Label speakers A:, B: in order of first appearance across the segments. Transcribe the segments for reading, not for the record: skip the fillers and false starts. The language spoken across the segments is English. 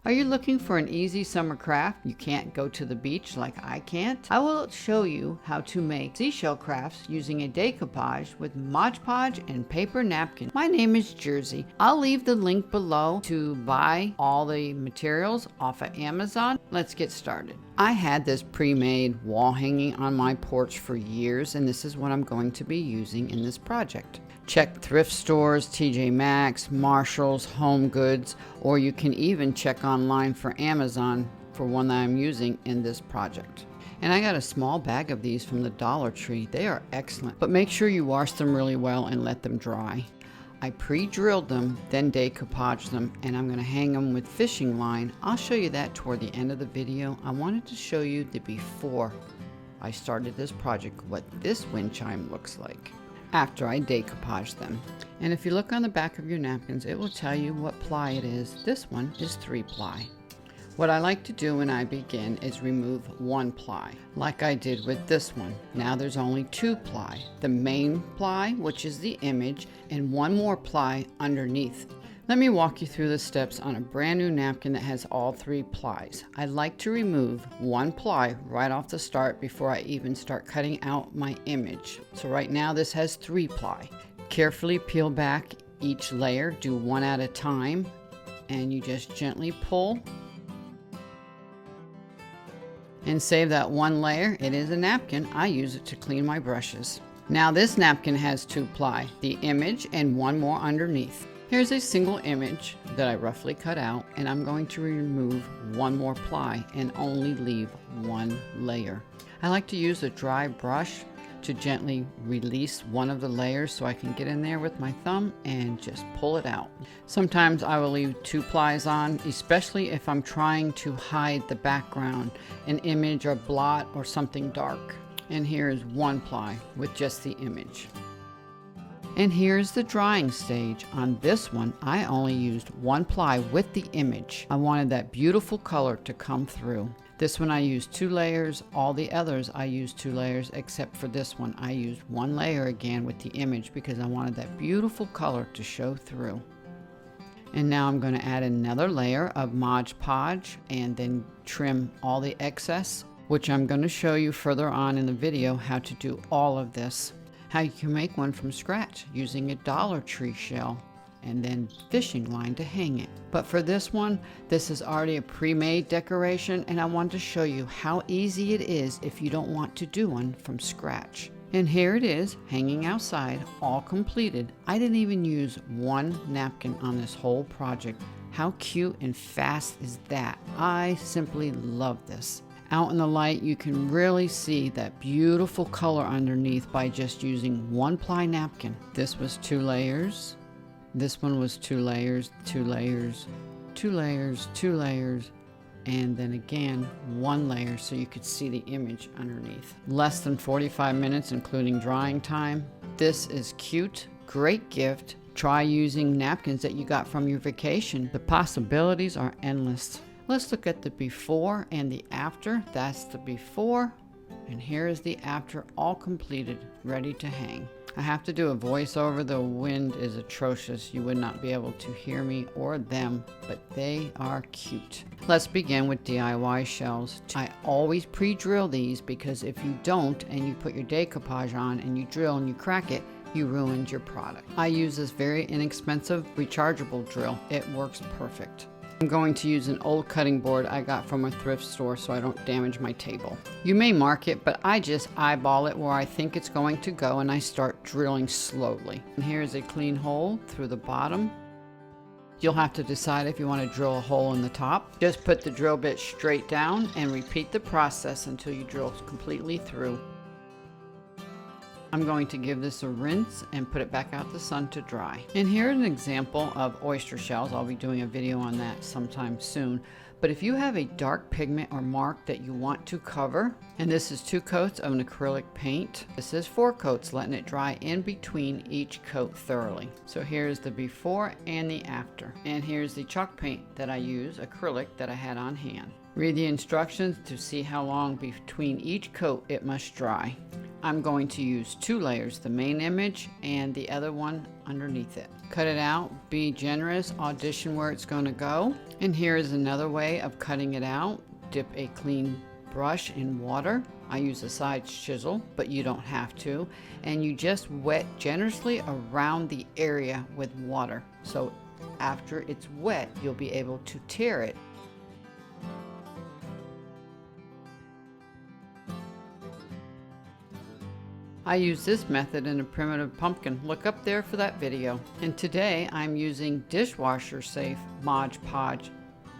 A: Are you looking for an easy summer craft? You can't go to the beach like I can't? I will show you how to make seashell crafts using a decoupage with Mod Podge and paper napkin. My name is Jersey. I'll leave the link below to buy all the materials off of Amazon. Let's get started. I had this pre-made wall hanging on my porch for years, and this is what I'm going to be using in this project. Check thrift stores, TJ Maxx, Marshalls, Home Goods, or you can even check online for Amazon for one that I'm using in this project. And I got a small bag of these from the Dollar Tree. They are excellent, but make sure you wash them really well and let them dry. I pre-drilled them, then decoupaged them, and I'm going to hang them with fishing line. I'll show you that toward the end of the video. I wanted to show you the before I started this project, what this wind chime looks like after I decoupage them. And if you look on the back of your napkins, it will tell you what ply it is. This one is 3-ply. What I like to do when I begin is remove 1-ply, like I did with this one. Now there's only 2-ply, the main ply, which is the image, and one more ply underneath. Let me walk you through the steps on a brand new napkin that has all 3 plies. I like to remove 1 ply right off the start before I even start cutting out my image. So right now this has 3-ply. Carefully peel back each layer, do one at a time, and you just gently pull and save that one layer. It is a napkin. I use it to clean my brushes. Now this napkin has 2-ply, the image and one more underneath. Here's a single image that I roughly cut out, and I'm going to remove one more ply and only leave one layer. I like to use a dry brush to gently release one of the layers so I can get in there with my thumb and just pull it out. Sometimes I will leave 2 plies on, especially if I'm trying to hide the background, an image or blot or something dark. And here is 1 ply with just the image. And here's the drying stage. On this one, I only used 1 ply with the image. I wanted that beautiful color to come through. This one I used 2 layers. All the others I used 2 layers, except for this one. I used 1 layer again with the image because I wanted that beautiful color to show through. And now I'm going to add another layer of Mod Podge and then trim all the excess, which I'm going to show you further on in the video how to do all of this. How you can make one from scratch using a Dollar Tree shell and then fishing line to hang it. But for this one, this is already a pre-made decoration, and I wanted to show you how easy it is if you don't want to do one from scratch. And here it is, hanging outside, all completed. I didn't even use 1 napkin on this whole project. How cute and fast is that? I simply love this. Out in the light, you can really see that beautiful color underneath by just using 1-ply napkin. This was 2 layers. This one was 2 layers, 2 layers, 2 layers, 2 layers, and then again 1 layer so you could see the image underneath. Less than 45 minutes, including drying time. This is cute, great gift. Try using napkins that you got from your vacation. The possibilities are endless. Let's look at the before and the after. That's the before, and here is the after, all completed, ready to hang. I have to do a voiceover. The wind is atrocious. You would not be able to hear me or them, but they are cute. Let's begin with DIY shells. I always pre-drill these because if you don't and you put your decoupage on and you drill and you crack it, you ruined your product. I use this very inexpensive rechargeable drill. It works perfect. I'm going to use an old cutting board I got from a thrift store so I don't damage my table. You may mark it, but I just eyeball it where I think it's going to go and I start drilling slowly. And here's a clean hole through the bottom. You'll have to decide if you want to drill a hole in the top. Just put the drill bit straight down and repeat the process until you drill completely through. I'm going to give this a rinse and put it back out the sun to dry. And here's an example of oyster shells. I'll be doing a video on that sometime soon. But if you have a dark pigment or mark that you want to cover, and this is 2 coats of an acrylic paint. This is 4 coats, letting it dry in between each coat thoroughly. So here's the before and the after. And here's the chalk paint that I use, acrylic, that I had on hand. Read the instructions to see how long between each coat it must dry. I'm going to use 2 layers, the main image and the other one underneath it. Cut it out, be generous, audition where it's going to go. And here is another way of cutting it out. Dip a clean brush in water. I use a side chisel, but you don't have to. And you just wet generously around the area with water. So after it's wet, you'll be able to tear it. I use this method in a primitive pumpkin. Look up there for that video. And today I'm using dishwasher safe Mod Podge.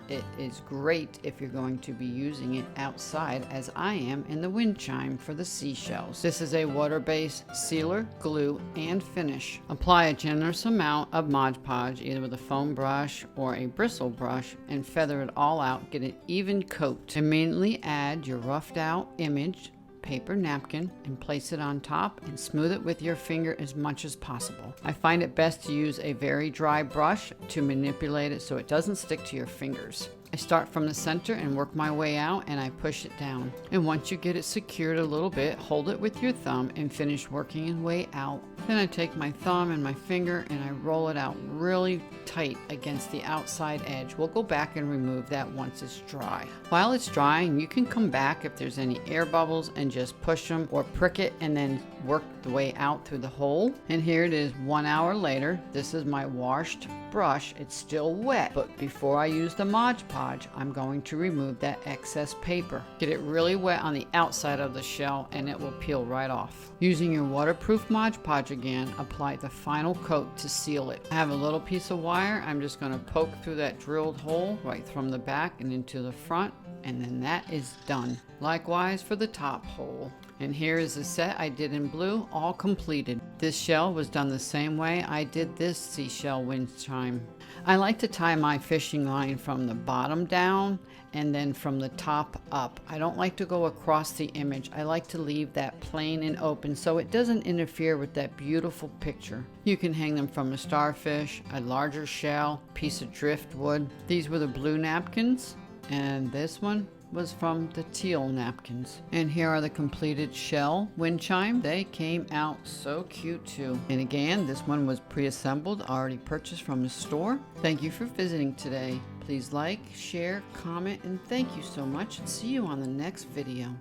A: It is great if you're going to be using it outside, as I am in the windchime for the seashells. This is a water-based sealer, glue, and finish. Apply a generous amount of Mod Podge, either with a foam brush or a bristle brush, and feather it all out. Get an even coat. Immediately add your roughed out image paper napkin and place it on top and smooth it with your finger as much as possible. I find it best to use a very dry brush to manipulate it so it doesn't stick to your fingers. I start from the center and work my way out, and I push it down. And once you get it secured a little bit, hold it with your thumb and finish working your way out. Then I take my thumb and my finger and I roll it out really tight against the outside edge. We'll go back and remove that once it's dry. While it's drying, you can come back if there's any air bubbles and just push them or prick it and then work the way out through the hole. And here it is 1 hour later. This is my washed brush. It's still wet, but before I use the Mod Podge, I'm going to remove that excess paper. Get it really wet on the outside of the shell and it will peel right off. Using your waterproof Mod Podge again, apply the final coat to seal it. I have a little piece of wire. I'm just going to poke through that drilled hole right from the back and into the front, and then that is done. Likewise for the top hole. And here is the set I did in blue, all completed. This shell was done the same way I did this seashell windchime. I like to tie my fishing line from the bottom down and then from the top up. I don't like to go across the image. I like to leave that plain and open so it doesn't interfere with that beautiful picture. You can hang them from a starfish, a larger shell, piece of driftwood. These were the blue napkins, and this one was from the teal napkins. And here are the completed shell windchime. They came out so cute too. And again, this one was pre-assembled, already purchased from the store. Thank you for visiting today. Please like, share, comment, and thank you so much. See you on the next video.